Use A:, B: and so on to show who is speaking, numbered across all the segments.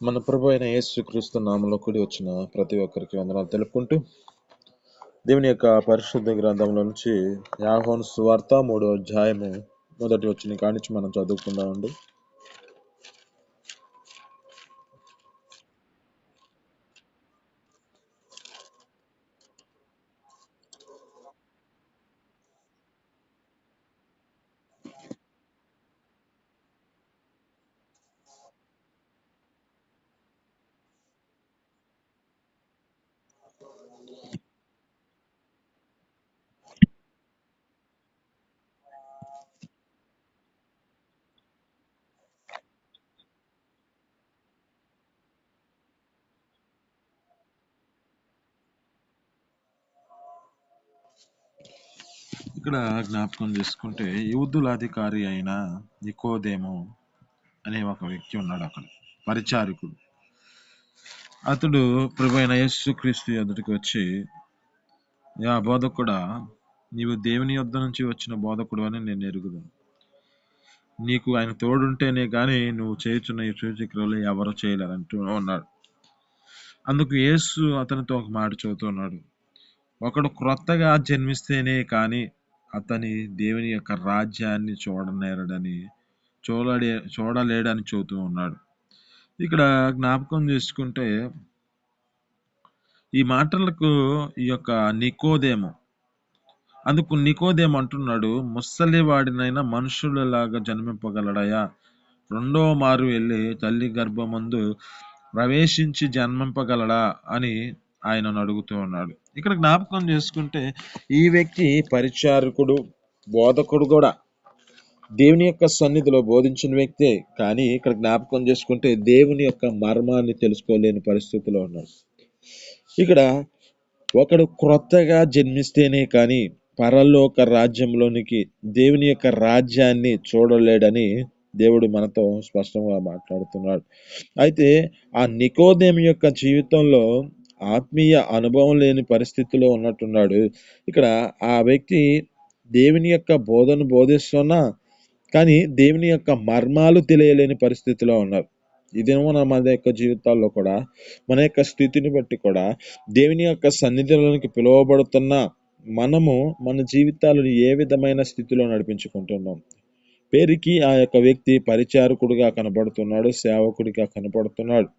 A: మన ప్రభు అయిన యేసుక్రీస్తు నామంలో కూడి వచ్చిన ప్రతి ఒక్కరికి వందనాలు తెలుపుకుంటూ దేవుని యొక్క పరిశుద్ధ గ్రంథంలో నుంచి యోహాను సువార్త 3వ అధ్యాయము మొదటి వచనం కానించి మనం చదువుకుందామండి. ఇక్కడ జ్ఞాపకం చేసుకుంటే యూదుల అధికారి అయిన నికోదేము అనే ఒక వ్యక్తి ఉన్నాడు. అక్కడ పరిచారకుడు. అతడు ప్రభు అయిన యేసుక్రీస్తు ఎదుటికి వచ్చి, యా బోధకుడా, నీవు దేవుని యొద్ద నుంచి వచ్చిన బోధకుడు అని నేను ఎరుగుదును. నీకు ఆయన తోడుంటేనే కానీ నువ్వు చేయుచున్న ఈ సూచక్రియలు ఎవరు చేయలేరంటూ ఉన్నాడు. అందుకు యేసు అతనితో ఒక మాట చెబుతున్నాడు. ఒకడు క్రొత్తగా జన్మిస్తేనే కానీ అతని దేవుని యొక్క రాజ్యాన్ని చూడలేడని చెబుతూ ఉన్నాడు. ఇక్కడ జ్ఞాపకం చేసుకుంటే ఈ మాటలకు ఈ యొక్క నికోదేము, అందుకు నికోదేము అంటున్నాడు, ముసలివాడినైనా మనుషులలాగా జన్మింపగలడయా? రెండో మారు వెళ్ళి తల్లి గర్భమందు ప్రవేశించి జన్మింపగలడా అని ఆయనను అడుగుతూ ఉన్నాడు. ఇక్కడ జ్ఞాపకం చేసుకుంటే ఈ వ్యక్తి పరిచారకుడు, బోధకుడు కూడా, దేవుని యొక్క సన్నిధిలో బోధించిన వ్యక్తే. కానీ ఇక్కడ జ్ఞాపకం చేసుకుంటే దేవుని యొక్క మర్మాన్ని తెలుసుకోలేని పరిస్థితిలో ఉన్నాడు. ఇక్కడ ఒకడు క్రొత్తగా జన్మిస్తేనే కానీ పరలోక రాజ్యంలోనికి, దేవుని యొక్క రాజ్యాన్ని చూడలేడని దేవుడు మనతో స్పష్టంగా మాట్లాడుతున్నాడు. అయితే ఆ నికోదేము యొక్క జీవితంలో ఆత్మీయ అనుభవం లేని పరిస్థితిలో ఉన్నట్టున్నాడు. ఇక్కడ ఆ వ్యక్తి దేవుని యొక్క బోధను బోధిస్తున్నా కానీ దేవుని యొక్క మర్మాలు తెలియలేని పరిస్థితిలో ఉన్నారు. ఇదేమో మన యొక్క జీవితాల్లో కూడా, మన యొక్క స్థితిని బట్టి కూడా, దేవుని యొక్క సన్నిధిలోనికి పిలువబడుతున్న మనము మన జీవితాలను ఏ విధమైన స్థితిలో నడిపించుకుంటున్నాం? పేరుకి ఆ యొక్క వ్యక్తి పరిచారకుడిగా కనపడుతున్నాడు, సేవకుడిగా కనపడుతున్నాడు.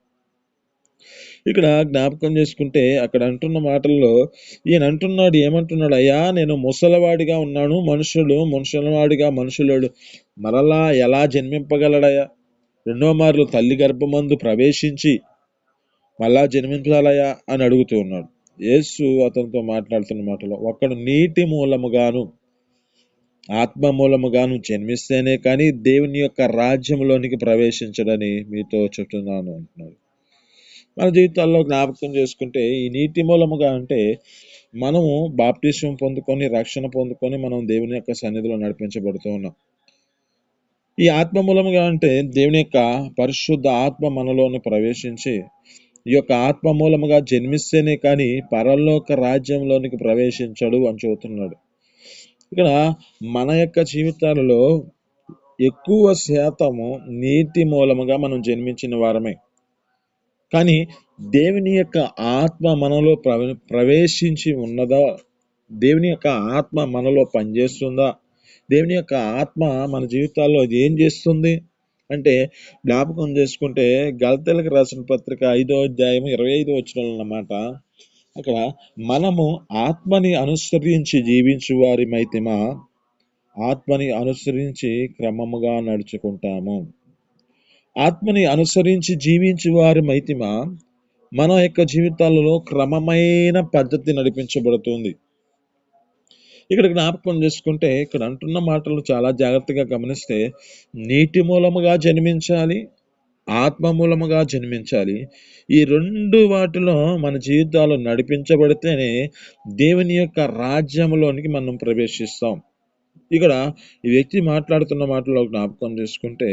A: ఇక్కడ జ్ఞాపకం చేసుకుంటే అక్కడ అంటున్న మాటల్లో ఈయన అంటున్నాడు, ఏమంటున్నాడు? అయ్యా, నేను ముసలివాడిగా ఉన్నాను, ముసలివాడిగా మనుషులేడు మరలా ఎలా జన్మింపగలడయా? రెండో మార్లు తల్లి గర్భమందు ప్రవేశించి మళ్ళా జన్మించాలయా అని అడుగుతూ ఉన్నాడు. యేసు అతనితో మాట్లాడుతున్న మాటలో, ఒకడు నీటి మూలముగాను ఆత్మ మూలముగాను జన్మిస్తేనే కానీ దేవుని యొక్క రాజ్యంలోనికి ప్రవేశించడని మీతో చెప్తున్నాను అంటున్నాడు. మన జీవితాల్లో జ్ఞాపకం చేసుకుంటే ఈ నీటి మూలముగా అంటే మనము బాప్టిజం పొందుకొని, రక్షణ పొందుకొని మనం దేవుని యొక్క సన్నిధిలో నడిపించబడుతూ ఉన్నాం. ఈ ఆత్మ మూలముగా అంటే దేవుని యొక్క పరిశుద్ధ ఆత్మ మనలోని ప్రవేశించి ఈ యొక్క ఆత్మ మూలముగా జన్మిస్తేనే కానీ పరలోక రాజ్యంలోనికి ప్రవేశించడు అని చెబుతున్నాడు. ఇక్కడ మన యొక్క జీవితాలలో ఎక్కువ శాతము నీటి మూలముగా మనం జన్మించిన వారమే. కానీ దేవుని యొక్క ఆత్మ మనలో ప్రవేశించి ఉన్నదా? దేవుని యొక్క ఆత్మ మనలో పనిచేస్తుందా? దేవుని యొక్క ఆత్మ మన జీవితాల్లో ఏం చేస్తుంది అంటే జ్ఞాపకం చేసుకుంటే గలతీయులకు రాసిన పత్రిక 5వ అధ్యాయం 25వ వచనం అన్నమాట. అక్కడ మనము ఆత్మని అనుసరించి జీవించు వారిమైతిమా, ఆత్మని అనుసరించి క్రమముగా నడుచుకుంటాము. ఆత్మని అనుసరించి జీవించు వారిమైతిమా, మన యొక్క జీవితాలలో క్రమమైన పద్ధతి నడిపించబడుతుంది. ఇక్కడ జ్ఞాపకం చేసుకుంటే ఇక్కడ అంటున్న మాటలు చాలా జాగ్రత్తగా గమనిస్తే నీటి మూలముగా జన్మించాలి, ఆత్మ మూలముగా జన్మించాలి. ఈ రెండు వాటిలో మన జీవితాలు నడిపించబడితేనే దేవుని యొక్క రాజ్యంలోనికి మనం ప్రవేశిస్తాం. ఇక్కడ ఈ వ్యక్తి మాట్లాడుతున్న మాటలో జ్ఞాపకం చేసుకుంటే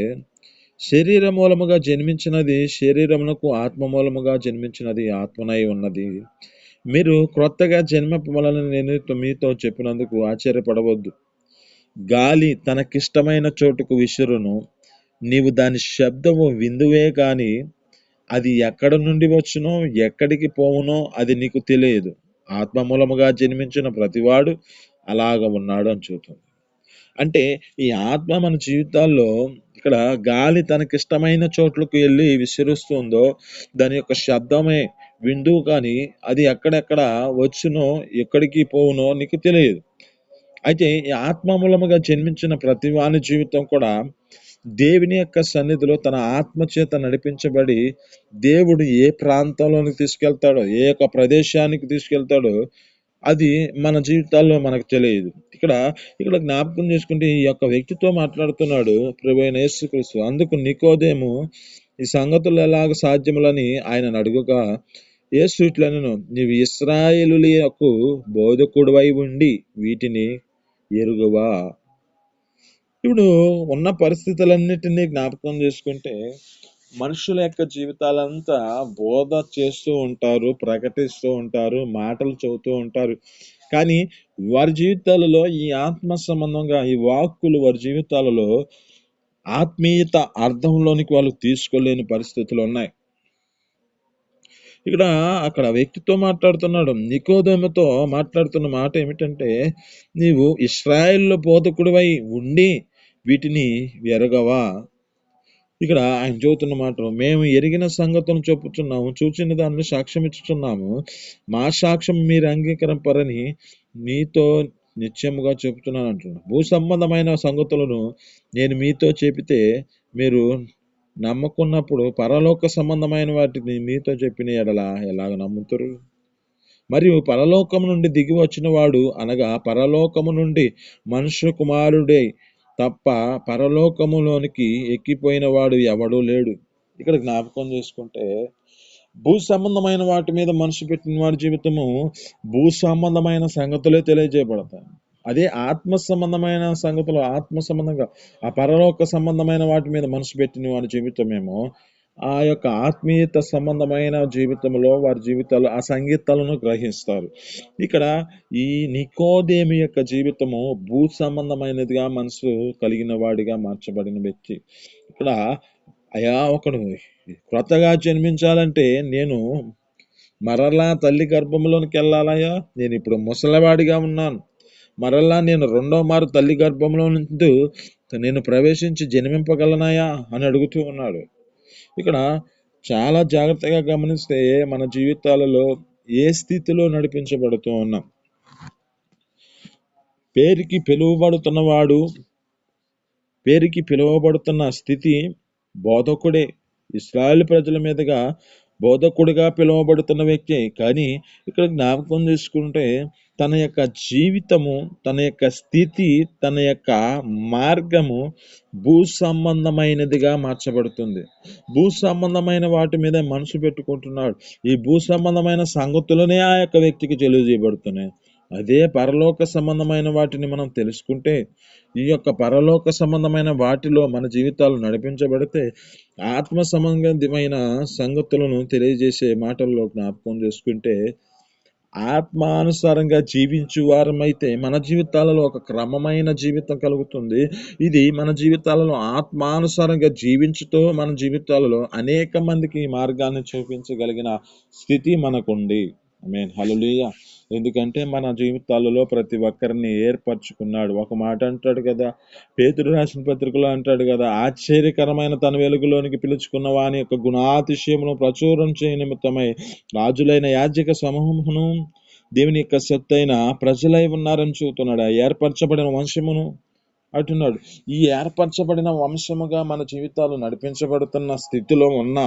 A: శరీర మూలముగా జన్మించినది శరీరమునకు, ఆత్మ మూలముగా జన్మించినది ఆత్మనై ఉన్నది. మీరు క్రొత్తగా జన్మింపవలనని నేను మీతో చెప్పినందుకు ఆశ్చర్యపడవద్దు. గాలి తనకిష్టమైన చోటుకు విసురును, నీవు దాని శబ్దము విందువే కానీ అది ఎక్కడ నుండి వచ్చునో ఎక్కడికి పోవునో అది నీకు తెలియదు. ఆత్మ మూలముగా జన్మించిన ప్రతివాడు అలాగ ఉన్నాడు అని చెబుతుంది. అంటే ఈ ఆత్మ మన జీవితాల్లో ఇక్కడ గాలి తనకిష్టమైన చోట్లకు వెళ్ళి విసిరుస్తుందో దాని యొక్క శబ్దమే విందువు కానీ అది ఎక్కడెక్కడ వచ్చునో ఎక్కడికి పోవునో నీకు తెలియదు. అయితే ఈ ఆత్మ మూలముగా జన్మించిన ప్రతి వాని జీవితం కూడా దేవుని యొక్క సన్నిధిలో తన ఆత్మ చేత నడిపించబడి దేవుడు ఏ ప్రాంతంలోనికి తీసుకెళ్తాడో ఏ యొక్క ప్రదేశానికి తీసుకెళ్తాడో అది మన జీవితాల్లో మనకు తెలియదు. ఇక్కడ ఇక్కడ జ్ఞాపకం చేసుకుంటే ఈ యొక్క వ్యక్తితో మాట్లాడుతున్నాడు ప్రభువైన యేసుక్రీస్తు. అందుకు నికోదేము ఈ సంగతులు ఎలాగ సాధ్యములని ఆయనను అడుగుగా యేసు ఇట్లనెను, నీవు ఇశ్రాయేలులకు బోధకుడివై ఉండి వీటిని ఎరుగువా. ఇప్పుడు ఉన్న పరిస్థితులన్నిటినీ జ్ఞాపకం చేసుకుంటే మనుషుల యొక్క జీవితాలంతా బోధ చేస్తూ ఉంటారు, ప్రకటిస్తూ ఉంటారు, మాటలు చెబుతూ ఉంటారు. కానీ వారి జీవితాలలో ఈ ఆత్మ సంబంధంగా ఈ వాక్కులు వారి జీవితాలలో ఆత్మీయత అర్థంలోనికి వాళ్ళు తీసుకోలేని పరిస్థితులు ఉన్నాయి. ఇక్కడ అక్కడ వ్యక్తితో మాట్లాడుతున్నాడు, నికోదేముతో మాట్లాడుతున్న మాట ఏమిటంటే, నీవు ఇశ్రాయేలు బోధకుడివై ఉండి వీటిని ఎరగవా. ఇక్కడ ఆయన చెబుతున్న మాట, మేము ఎరిగిన సంగతులను చెప్పుచున్నాము, చూచిన దాన్ని సాక్ష్యం ఇచ్చుచున్నాము, మా సాక్ష్యం మీరు అంగీకరింపరని మీతో నిశ్చయముగా చెబుతున్నాను అంటున్నాడు. భూ సంబంధమైన సంగతులను నేను మీతో చెబితే మీరు నమ్మకున్నప్పుడు పరలోక సంబంధమైన వాటిని మీతో చెప్పిన ఎడల ఎలాగ నమ్ముతారు? మరియు పరలోకము నుండి దిగి వచ్చిన వాడు అనగా పరలోకము నుండి మనుష్య కుమారుడే తప్ప పరలోకములోనికి ఎక్కిపోయిన వాడు ఎవడూ లేడు. ఇక్కడ జ్ఞాపకం చేసుకుంటే భూ సంబంధమైన వాటి మీద మనసు పెట్టిన వాడి జీవితము భూ సంబంధమైన సంగతులే తెలియజేయబడతాయి. అదే ఆత్మ సంబంధమైన సంగతులు ఆత్మ సంబంధంగా ఆ పరలోక సంబంధమైన వాటి మీద మనసు పెట్టిన వాడి జీవితమేమో ఆ యొక్క ఆత్మీయత సంబంధమైన జీవితంలో వారి జీవితాలు ఆ సంగీతాలను గ్రహిస్తారు. ఇక్కడ ఈ నికోదేము యొక్క జీవితము భూ సంబంధమైనదిగా మనసు కలిగిన వాడిగా మార్చబడిన వ్యక్తి. ఇక్కడ అయా ఒకడు క్రొత్తగా జన్మించాలంటే నేను మరలా తల్లి గర్భంలోనికి వెళ్ళాలయ్యా, నేను ఇప్పుడు ముసలివాడిగా ఉన్నాను, మరలా నేను రెండో మారు తల్లి గర్భంలో నుంచి నేను ప్రవేశించి జన్మింపగలనాయా అని అడుగుతూ ఉన్నాడు. ఇక్కడ చాలా జాగ్రత్తగా గమనిస్తే మన జీవితాలలో ఏ స్థితిలో నడిపించబడుతూ ఉన్నాం. పేరుకి పిలువబడుతున్న స్థితి బోధకుడే, ఇశ్రాయేలు ప్రజల మీదుగా బోధకుడిగా పిలువబడుతున్న వ్యక్తి. కానీ ఇక్కడ జ్ఞాపకం చేసుకుంటే తన యొక్క జీవితము, తన యొక్క స్థితి, తన యొక్క మార్గము భూ సంబంధమైనదిగా మార్చబడుతుంది. భూ సంబంధమైన వాటి మీద మనసు పెట్టుకుంటున్నాడు. ఈ భూ సంబంధమైన సంగతులనే ఆ యొక్క వ్యక్తికి తెలియజేయబడుతున్నాయి. అదే పరలోక సంబంధమైన వాటిని మనం తెలుసుకుంటే ఈ యొక్క పరలోక సంబంధమైన వాటిలో మన జీవితాలు నడిపించబడితే ఆత్మ సంబంధమైన సంగతులను తెలియజేసే మాటల్లో జ్ఞాపకం చేసుకుంటే ఆత్మానుసారంగా జీవించు వారమైతే మన జీవితాలలో ఒక క్రమమైన జీవితం కలుగుతుంది. ఇది మన జీవితాలలో ఆత్మానుసారంగా జీవించుతూ మన జీవితాలలో అనేక మందికి ఈ మార్గాన్ని చూపించగలిగిన స్థితి మనకుంది. ఆమేన్, హల్లెలూయా. ఎందుకంటే మన జీవితాలలో ప్రతి ఒక్కరిని ఏర్పరచుకున్నాడు. ఒక మాట అంటాడు కదా, పేతురు రాసిన పత్రికలో అంటాడు కదా, ఆశ్చర్యకరమైన తన వెలుగులోనికి పిలుచుకున్న వాని యొక్క గుణాతిశయమును ప్రచురం చేయ నిమిత్తమై రాజులైన యాజక సమూహమును దేవుని యొక్క సొత్తైన ప్రజలై ఉన్నారని చూస్తున్నాడు. ఏర్పరచబడిన వంశమును అంటున్నాడు. ఈ ఏర్పరచబడిన వంశముగా మన జీవితాలు నడిపించబడుతున్న స్థితిలో ఉన్న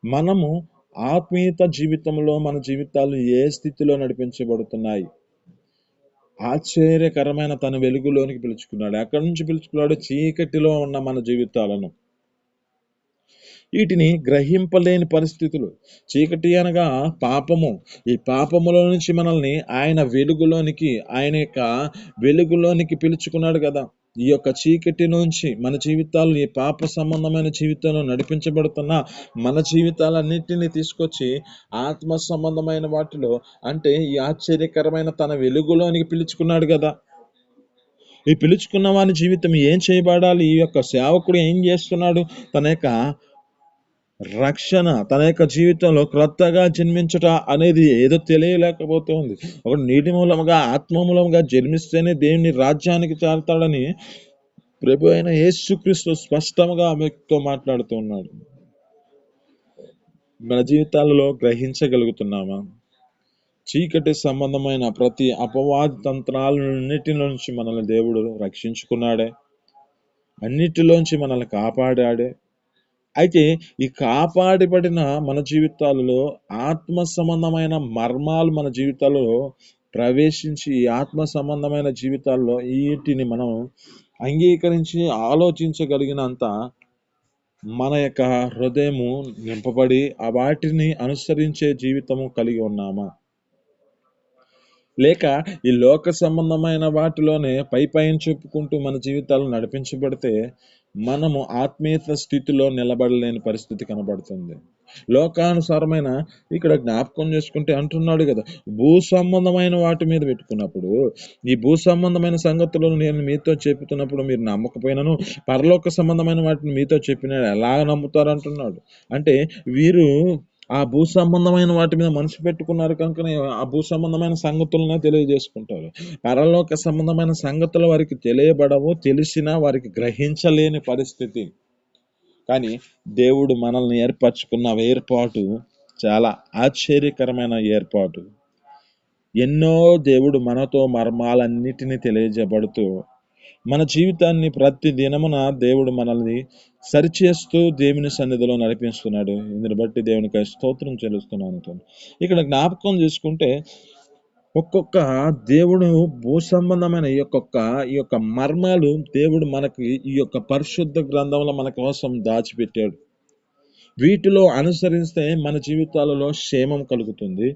A: మనము ఆత్మీయత జీవితంలో మన జీవితాలు ఏ స్థితిలో నడిపించబడుతున్నాయి? ఆశ్చర్యకరమైన తన వెలుగులోనికి పిలుచుకున్నాడు. ఎక్కడి నుంచి పిలుచుకున్నాడు? చీకటిలో ఉన్న మన జీవితాలను. వీటిని గ్రహింపలేని పరిస్థితులు. చీకటి అనగా పాపము. ఈ పాపములో నుంచి మనల్ని ఆయన యొక్క వెలుగులోనికి పిలుచుకున్నాడు కదా. ఈ యొక్క చీకటి నుంచి మన జీవితాలు ఈ పాప సంబంధమైన జీవితంలో నడిపించబడుతున్న మన జీవితాలన్నింటినీ తీసుకొచ్చి ఆత్మ సంబంధమైన వాటిలో అంటే ఈ ఆశ్చర్యకరమైన తన వెలుగులోనికి పిలుచుకున్నాడు కదా. ఈ పిలుచుకున్న వాని జీవితం ఏం చేయబడాలి? ఈ యొక్క సేవకుడు ఏం చేస్తున్నాడు? తన యొక్క రక్షణ తన యొక్క జీవితంలో క్రొత్తగా జన్మించుట అనేది ఏదో తెలియలేకపోతుంది. ఒక నీటి మూలముగా ఆత్మ మూలముగా జన్మిస్తేనే దేవుని రాజ్యానికి చేరతాడని ప్రభు అయిన యేసుక్రీస్తు స్పష్టంగా ఆమెతో మాట్లాడుతూ ఉన్నాడు. మన జీవితాలలో గ్రహించగలుగుతున్నామా? చీకటి సంబంధమైన ప్రతి అపవాది తంత్రాలన్నిటి నుంచి మనల్ని దేవుడు రక్షించుకున్నాడే, అన్నిటిలోంచి మనల్ని కాపాడాడే. అయితే ఈ కాపాడబడిన మన జీవితాలలో ఆత్మ సంబంధమైన మర్మాలు మన జీవితాలలో ప్రవేశించి, ఈ ఆత్మ సంబంధమైన జీవితాల్లో వీటిని మనం అంగీకరించి ఆలోచించగలిగినంత మన యొక్క హృదయము నింపబడి ఆ వాటిని అనుసరించే జీవితము కలిగి ఉన్నామా? లేక ఈ లోక సంబంధమైన వాటిలోనే పైన చెప్పుకుంటూ మన జీవితాలు నడిపించబడితే మనము ఆత్మీయత స్థితిలో నిలబడలేని పరిస్థితి కనబడుతుంది. లోకానుసారమైన ఇక్కడ జ్ఞాపకం చేసుకుంటే అంటున్నాడు కదా, భూ సంబంధమైన వాటి మీద పెట్టుకున్నప్పుడు, ఈ భూ సంబంధమైన సంగతులను నేను మీతో చెప్పుతున్నప్పుడు మీరు నమ్మకపోయినాను పరలోక సంబంధమైన వాటిని మీతో చెప్పిన ఎలా నమ్ముతారు అంటున్నాడు. అంటే వీరు ఆ భూ సంబంధమైన వాటి మీద మనసు పెట్టుకున్నారు కనుకనే ఆ భూ సంబంధమైన సంగతులనే తెలియజేసుకుంటారు. పరలోక సంబంధమైన సంగతులు వారికి తెలియబడవు, తెలిసినా వారికి గ్రహించలేని పరిస్థితి. కానీ దేవుడు మనల్ని ఏర్పరచుకున్న ఏర్పాటు చాలా ఆశ్చర్యకరమైన ఏర్పాటు. ఎన్నో దేవుడు మనతో మర్మాలన్నిటినీ తెలియజేయబడుతూ మన జీవితాన్ని ప్రతి దినమున దేవుడు మనల్ని సరిచేస్తూ దేవుని సన్నిధిలో నడిపిస్తున్నాడు. ఇందుని బట్టి దేవునికి స్తోత్రం చెల్లిస్తున్నాను. ఇక్కడ జ్ఞాపకం చేసుకుంటే ఒక్కొక్క దేవుడు భూ సంబంధమైన ఈ యొక్క మర్మాలు దేవుడు మనకి ఈ యొక్క పరిశుద్ధ గ్రంథంలో మన కోసం దాచిపెట్టాడు. వీటిలో అనుసరిస్తే మన జీవితాలలో క్షేమం కలుగుతుంది.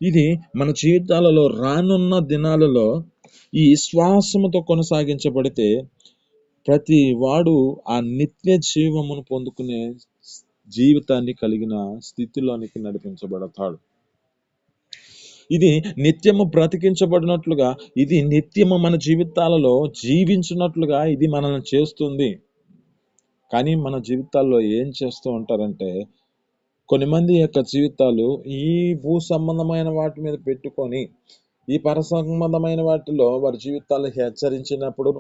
A: ఇది మన జీవితాలలో రానున్న దినాలలో ఈ విశ్వాసముతో కొనసాగించబడితే ప్రతి వాడు ఆ నిత్య జీవమును పొందుకునే జీవితాన్ని కలిగిన స్థితిలోనికి నడిపించబడతాడు. ఇది నిత్యము బ్రతికించబడినట్లుగా, ఇది నిత్యము మన జీవితాలలో జీవించినట్లుగా ఇది మనల్ని చేస్తుంది. కానీ మన జీవితాల్లో ఏం చేస్తూ ఉంటారంటే, కొన్ని మంది యొక్క జీవితాలు ఈ భూ సంబంధమైన వాటి మీద పెట్టుకొని ఈ పర సంబంధమైన వాటిలో వారి జీవితాలు హెచ్చరించినప్పుడు,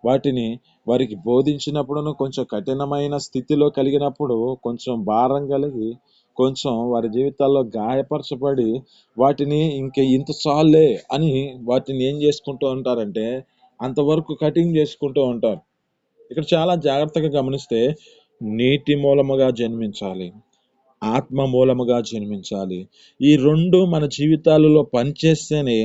A: వాటిని వారికి బోధించినప్పుడును కొంచెం కఠినమైన స్థితిలో కలిగినప్పుడు కొంచెం భారం కలిగి కొంచెం వారి జీవితాల్లో గాయపరచబడి వాటిని ఇంత చాలే అని వాటిని ఏం చేసుకుంటూ ఉంటారంటే అంతవరకు కటింగ్ చేసుకుంటూ ఉంటారు. ఇక్కడ చాలా జాగ్రత్తగా గమనిస్తే నీటి మూలముగా జన్మించాలి, ఆత్మ మూలముగా జన్మించాలి. ఈ రెండు మన జీవితాలలో పనిచేస్తేనే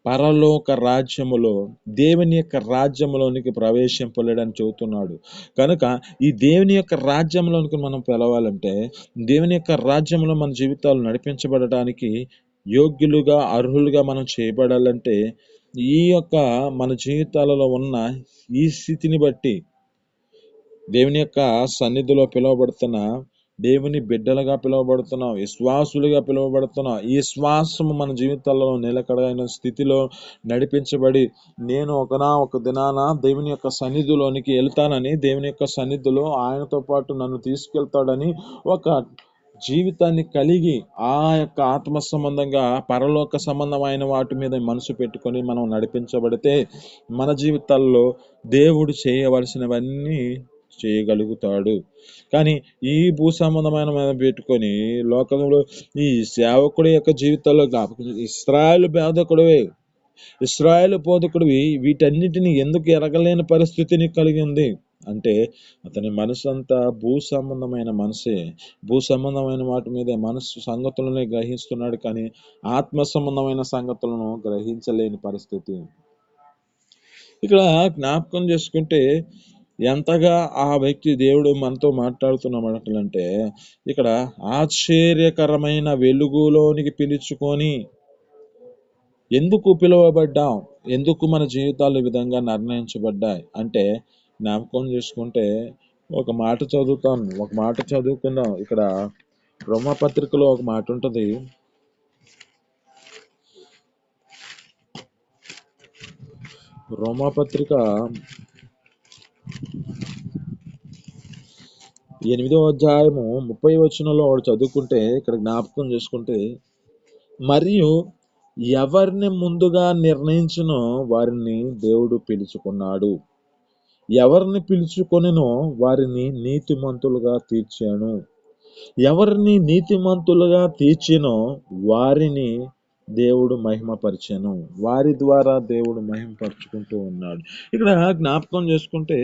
A: పరలోక రాజ్యములో దేవుని యొక్క రాజ్యములోనికి ప్రవేశింపలేడని చెబుతున్నాడు. కనుక ఈ దేవుని యొక్క రాజ్యంలోనికి మనం పిలవాలంటే, దేవుని యొక్క రాజ్యంలో మన జీవితాలు నడిపించబడటానికి యోగ్యులుగా అర్హులుగా మనం చేయబడాలంటే ఈ యొక్క మన జీవితాలలో ఉన్న ఈ స్థితిని బట్టి దేవుని యొక్క సన్నిధిలో పిలువబడుతున్న దేవుని బిడ్డలుగా పిలువబడుతున్నాం, విశ్వాసులుగా పిలువబడుతున్నాం. ఈ విశ్వాసము మన జీవితాల్లో నిలకడైన స్థితిలో నడిపించబడి నేను ఒక దినాన దేవుని యొక్క సన్నిధిలోనికి వెళ్తానని, దేవుని యొక్క సన్నిధిలో ఆయనతో పాటు నన్ను తీసుకెళ్తాడని ఒక జీవితాన్ని కలిగి ఆ యొక్క ఆత్మ సంబంధంగా పరలోక సంబంధమైన వాటి మీద మనసు పెట్టుకొని మనం నడిపించబడితే మన జీవితాల్లో దేవుడు చేయవలసినవన్నీ చేయగలుగుతాడు. కానీ ఈ భూ సంబంధమైన మీద పెట్టుకొని లోకంలో ఈ సేవకుడి యొక్క జీవితంలో ఇస్రాయేలు బోధకుడివి వీటన్నిటిని ఎందుకు ఎరగలేని పరిస్థితిని కలిగి ఉంది అంటే అతని మనసు అంతా భూ సంబంధమైన మనసే. భూ సంబంధమైన వాటి మీద మనసు సంగతులనే గ్రహిస్తున్నాడు, కానీ ఆత్మ సంబంధమైన సంగతులను గ్రహించలేని పరిస్థితి. ఇక్కడ జ్ఞాపకం చేసుకుంటే ఎంతగా ఆ వ్యక్తి దేవుడు మనతో మాట్లాడుతున్నమాటలంటే, ఇక్కడ ఆశ్చర్యకరమైన వెలుగులోనికి పిలుచుకొని ఎందుకు పిలువబడ్డాం, ఎందుకు మన జీవితాలు ఈ విధంగా నిర్ణయించబడ్డాయి అంటే జ్ఞాపకం చేసుకుంటే ఒక మాట చదువుకుందాం. ఇక్కడ రోమపత్రికలో ఒక మాట ఉంటుంది. రోమపత్రిక 8వ అధ్యాయము 30 వచనంలో వాడు చదువుకుంటే ఇక్కడ జ్ఞాపకం చేసుకుంటే, మరియు ఎవరిని ముందుగా నిర్ణయించునో వారిని దేవుడు పిలుచుకున్నాడు, ఎవరిని పిలుచుకొనెనో వారిని నీతిమంతులుగా తీర్చాను, ఎవరిని నీతిమంతులుగా తీర్చినో వారిని దేవుడు మహిమపరిచెను, వారి ద్వారా దేవుడు మహిమపరుచుకుంటూ ఉన్నాడు. ఇక్కడ జ్ఞాపకం చేసుకుంటే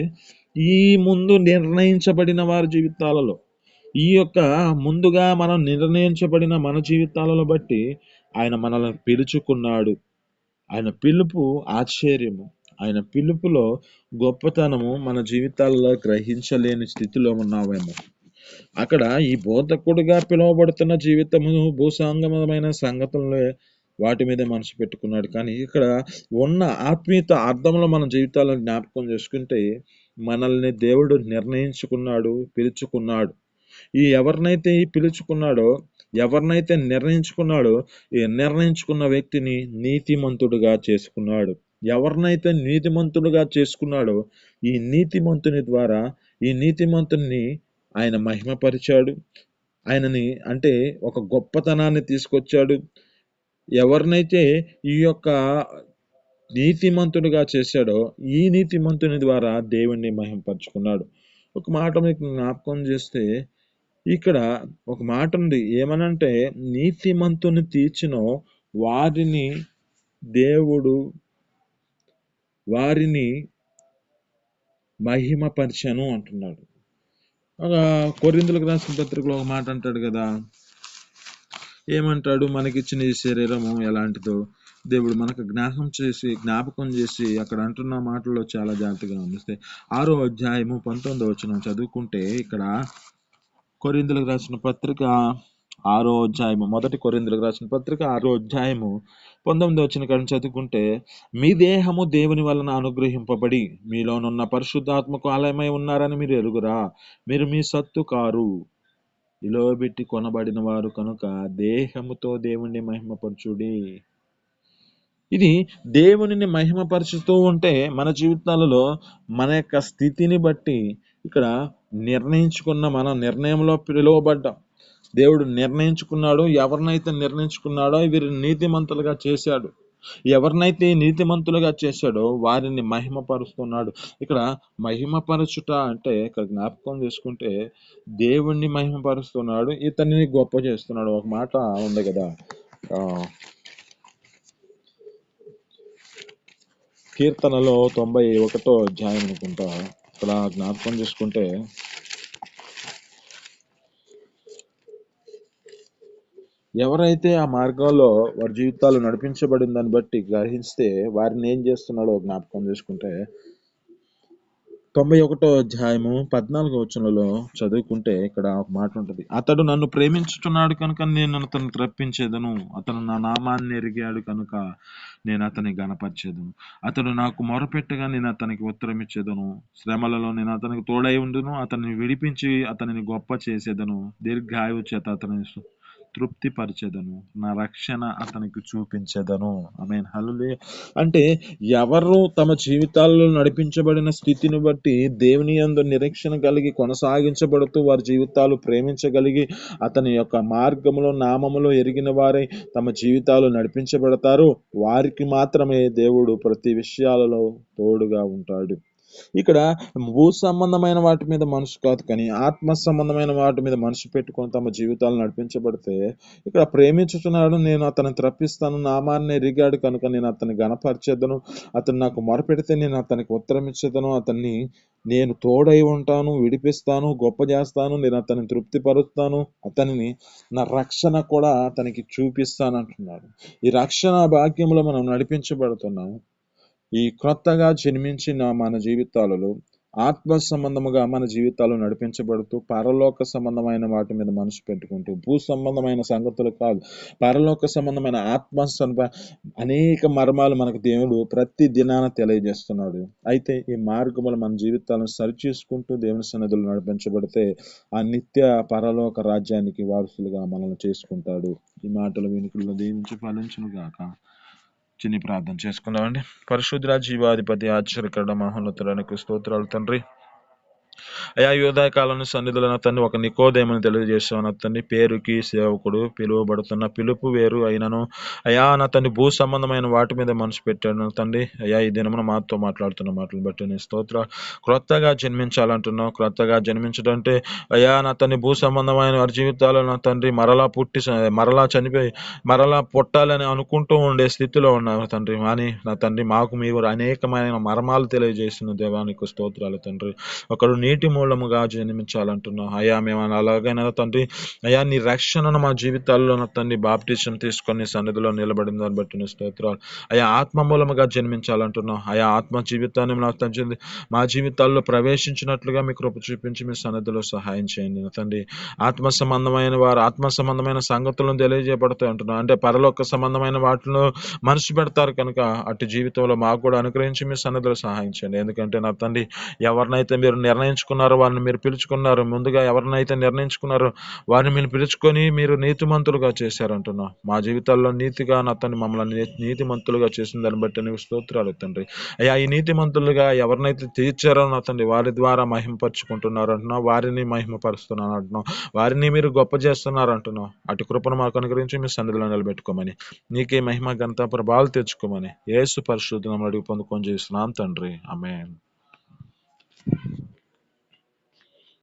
A: ఈ ముందు నిర్ణయించబడిన వారి జీవితాలలో, ఈ యొక్క ముందుగా మనం నిర్ణయించబడిన మన జీవితాలను బట్టి ఆయన మనల్ని పిలుచుకున్నాడు. ఆయన పిలుపు ఆశ్చర్యము, ఆయన పిలుపులో గొప్పతనము మన జీవితాల్లో గ్రహించలేని స్థితిలో ఉన్నామేమో. అక్కడ ఈ బోధకుడిగా పిలువబడుతున్న జీవితము భూసంగమమైన సంగతులే, వాటి మీదే మనసు పెట్టుకున్నాడు. కానీ ఇక్కడ ఉన్న ఆత్మీయత అర్థంలో మన జీవితాలను జ్ఞాపకం చేసుకుంటే మనల్ని దేవుడు నిర్ణయించుకున్నాడు, పిలుచుకున్నాడు. ఈ ఎవరినైతే పిలుచుకున్నాడో, ఎవరినైతే నిర్ణయించుకున్నాడో, ఈ నిర్ణయించుకున్న వ్యక్తిని నీతిమంతుడుగా చేసుకున్నాడు. ఎవరినైతే నీతిమంతుడుగా చేసుకున్నాడో ఈ నీతిమంతుని ద్వారా ఈ నీతిమంతుని ఆయన మహిమపరిచాడు. ఆయనని అంటే ఒక గొప్పతనాన్ని తీసుకొచ్చాడు. ఎవరినైతే ఈ యొక్క నీతిమంతుడిగా చేశాడో ఈ నీతిమంతుని ద్వారా దేవుణ్ణి మహిమపరుచుకున్నాడు. ఒక మాట మీకు జ్ఞాపకం చేస్తే ఇక్కడ ఒక మాట ఉంది, ఏమనంటే నీతిమంతుని తీర్చినో వారిని దేవుడు వారిని మహిమపరిచను అంటున్నాడు. కొరింథీయులకు రాసిన పత్రికలో ఒక మాట అంటాడు కదా, ఏమంటాడు, మనకిచ్చిన ఈ శరీరము ఎలాంటిదో దేవుడు మనకు జ్ఞాపకం చేసి అక్కడ అంటున్న మాటల్లో చాలా జాగ్రత్తగా గమనిస్తే 6వ అధ్యాయము 19వ వచనం చదువుకుంటే ఇక్కడ కొరింథీయులకు రాసిన పత్రిక 6వ అధ్యాయము, మొదటి కొరింథీయులకు రాసిన పత్రిక 6వ అధ్యాయము 19వ వచనం కానీ చదువుకుంటే, మీ దేహము దేవుని వలన అనుగ్రహింపబడి మీలోనున్న పరిశుద్ధాత్మకు ఆలయమై ఉన్నారని మీరు ఎరుగురా, మీరు మీ సత్తు కారు, ఇలోబెట్టి కొనబడిన వారు కనుక దేహముతో దేవుణ్ణి మహిమపరచుడి. ఇది దేవునిని మహిమపరుచుతూ ఉంటే మన జీవితాలలో మన యొక్క స్థితిని బట్టి ఇక్కడ నిర్ణయించుకున్న మన నిర్ణయంలో పిలువబడ్డాం. దేవుడు నిర్ణయించుకున్నాడు, ఎవరినైతే నిర్ణయించుకున్నాడో వీరిని నీతిమంతులుగా చేశాడు. ఎవరినైతే నీతిమంతులుగా చేశాడో వారిని మహిమపరుస్తున్నాడు. ఇక్కడ మహిమపరచుట అంటే ఇక్కడ జ్ఞాపకం చేసుకుంటే దేవుణ్ణి మహిమపరుస్తున్నాడు, ఇతన్ని గొప్ప చేస్తున్నాడు. ఒక మాట ఉంది కదా, కీర్తనలో 91వ అధ్యాయం అనుకుంటా, ఇక్కడ జ్ఞాపకం చేసుకుంటే ఎవరైతే ఆ మార్గంలో వారి జీవితాలు నడిపించబడిన దాన్ని బట్టి గ్రహిస్తే వారిని ఏం చేస్తున్నాడో జ్ఞాపకం చేసుకుంటే 91వ అధ్యాయము 14వ వచనంలో చదువుకుంటే ఇక్కడ ఒక మాట ఉంటుంది, అతడు నన్ను ప్రేమించుచున్నాడు కనుక నేను అతను రప్పించేదను, అతను నా నామాన్ని ఎరిగాడు కనుక నేను అతని గణపరిచేదను, అతడు నాకు మొరపెట్టగా నేను అతనికి ఉత్తరం ఇచ్చేదను, శ్రమలలో నేను అతనికి తోడై ఉండును, అతన్ని విడిపించి అతనిని గొప్ప చేసేదను, దీర్ఘాయువు చేత అతని తృప్తిపరిచెదను, నా రక్షణ అతనికి చూపించెదను. ఆమేన్, హల్లెలూయా. అంటే ఎవరు తమ జీవితాల్లో నడిపించబడిన స్థితిని బట్టి దేవుని యందు నిరీక్షణ కలిగి కొనసాగించబడుతూ వారి జీవితాలు ప్రేమించగలిగి అతని యొక్క మార్గములో నామములో ఎరిగిన వారై తమ జీవితాలు నడిపించబడతారు, వారికి మాత్రమే దేవుడు ప్రతి విషయాలలో తోడుగా ఉంటాడు. ఇక్కడ భూ సంబంధమైన వాటి మీద మనసు కాదు, కానీ ఆత్మ సంబంధమైన వాటి మీద మనసు పెట్టుకొని తమ జీవితాలు నడిపించబడితే ఇక్కడ ప్రేమించుతున్నాడు, నేను అతన్ని తప్పిస్తాను, నామాన్ని ఎరిగాడు కనుక నేను అతన్ని గణపరిచేదను, అతను నాకు మొరపెడితే నేను అతనికి ఉత్తరం ఇచ్చేదను, అతన్ని నేను తోడై ఉంటాను, విడిపిస్తాను, గొప్ప చేస్తాను, నేను అతన్ని తృప్తిపరుస్తాను, అతనిని నా రక్షణ కూడా అతనికి చూపిస్తాను అంటున్నాడు. ఈ రక్షణ భాగ్యంలో మనం నడిపించబడుతున్నాము. ఈ క్రొత్తగా జన్మించిన మన జీవితాలలో ఆత్మ సంబంధముగా మన జీవితాలు నడిపించబడుతూ పరలోక సంబంధమైన వాటి మీద మనసు పెట్టుకుంటూ భూ సంబంధమైన సంగతులు కాదు, పరలోక సంబంధమైన అనేక మర్మాలు మనకు దేవుడు ప్రతి దినాన తెలియజేస్తున్నాడు. అయితే ఈ మార్గములు మన జీవితాలను సరిచేసుకుంటూ దేవుని సన్నిధిలో నడిపించబడితే ఆ నిత్య పరలోక రాజ్యానికి వారసులుగా మనల్ని చేసుకుంటాడు. ఈ మాటలు వినికిడిలో దీవించి ఫలించును గాక. చిన్ని ప్రార్థన చేసుకుందామండి. పరిశుద్ధ జీవాధిపతి ఆశ్చర్యకర మహోన్నతుడానికి స్తోత్రాలు తండ్రి. అయా ఈ ఉదయ కాలం సన్నిధిలో నా తండ్రి ఒక నికోదేమని తెలియజేసావు నా తండ్రి. పేరుకి సేవకుడు, పిలువబడుతున్న పిలుపు వేరు అయినను అయా నా తండ్రి భూ సంబంధమైన వాటి మీద మనసు పెట్టాడు నా తండ్రి. అయా ఈ దినమున మాతో మాట్లాడుతున్న మాటలు బట్టి నీ స్తోత్ర. క్రొత్తగా జన్మించాలంటున్నావు. క్రొత్తగా జన్మించడం అంటే అయా నా తండ్రి భూ సంబంధమైన వారి జీవితాల్లో నా తండ్రి మరలా పుట్టి మరలా చనిపోయి మరలా పుట్టాలని అనుకుంటూ ఉండే స్థితిలో ఉన్నావు తండ్రి. కానీ నా తండ్రి మాకు మీరు అనేకమైన మర్మాలు తెలియజేసిన దేవానికి స్తోత్రాలు తండ్రి. ఒకడు నీటి మూలముగా జన్మించాలంటున్నావు. అయ్యా మేము అలాగైనా తండ్రి అయ్యా నీ రక్షణను మా జీవితాల్లో నా తండ్రి బాప్టిజం తీసుకొని సన్నిధిలో నిలబడిన దాన్ని బట్టి నీ స్తోత్రాలు. అయ్యా ఆత్మ మూలముగా జన్మించాలంటున్నావు. అయా ఆత్మ జీవితాన్ని నా తండ్రి మా జీవితాల్లో ప్రవేశించినట్లుగా మీ కృప చూపించి మీ సన్నిధిలో సహాయం చేయండి నా తండ్రి. ఆత్మ సంబంధమైన వారు ఆత్మ సంబంధమైన సంగతులను తెలియజేయబడతాయి అంటున్నావు. అంటే పరలోక సంబంధమైన వాటిలో మనసు పెడతారు కనుక అటు జీవితంలో మాకు కూడా అనుగ్రహించి మీ సన్నిధిలో సహాయం చేయండి. ఎందుకంటే నా తండ్రి ఎవరినైతే మీరు నిర్ణయించుకున్నారో వారిని మీరు పిలుచుకున్నారు. ముందుగా ఎవరినైతే నిర్ణయించుకున్నారో వారిని మీరు పిలుచుకొని మీరు నీతిమంతులుగా చేశారంటున్నావు. మా జీవితాల్లో నీతిగా నా తండ్రి మమ్మల్ని నీతిమంతులుగా చేసిన దాన్ని బట్టి నీకు స్తోత్రాలు తండ్రి. అయ్యా ఈ నీతిమంతులుగా ఎవరినైతే తీర్చారో నా తండ్రి వారి ద్వారా మహిమపరుచుకుంటున్నారు అంటున్నావు. వారిని మహిమపరుస్తున్నాను అంటున్నావు. వారిని మీరు గొప్ప చేస్తున్నారు అంటున్నావు. అటు కృపను మాకు అనుగ్రహించి మీ సన్నిధిలో నిలబెట్టుకోమని నీకే మహిమ ఘనత ప్రభావాలు తెచ్చుకోమని యేసు పరిశుద్ధ నామములో అడిగి పొందుకొని చేస్తున్నాం తండ్రి. ఆమేన్.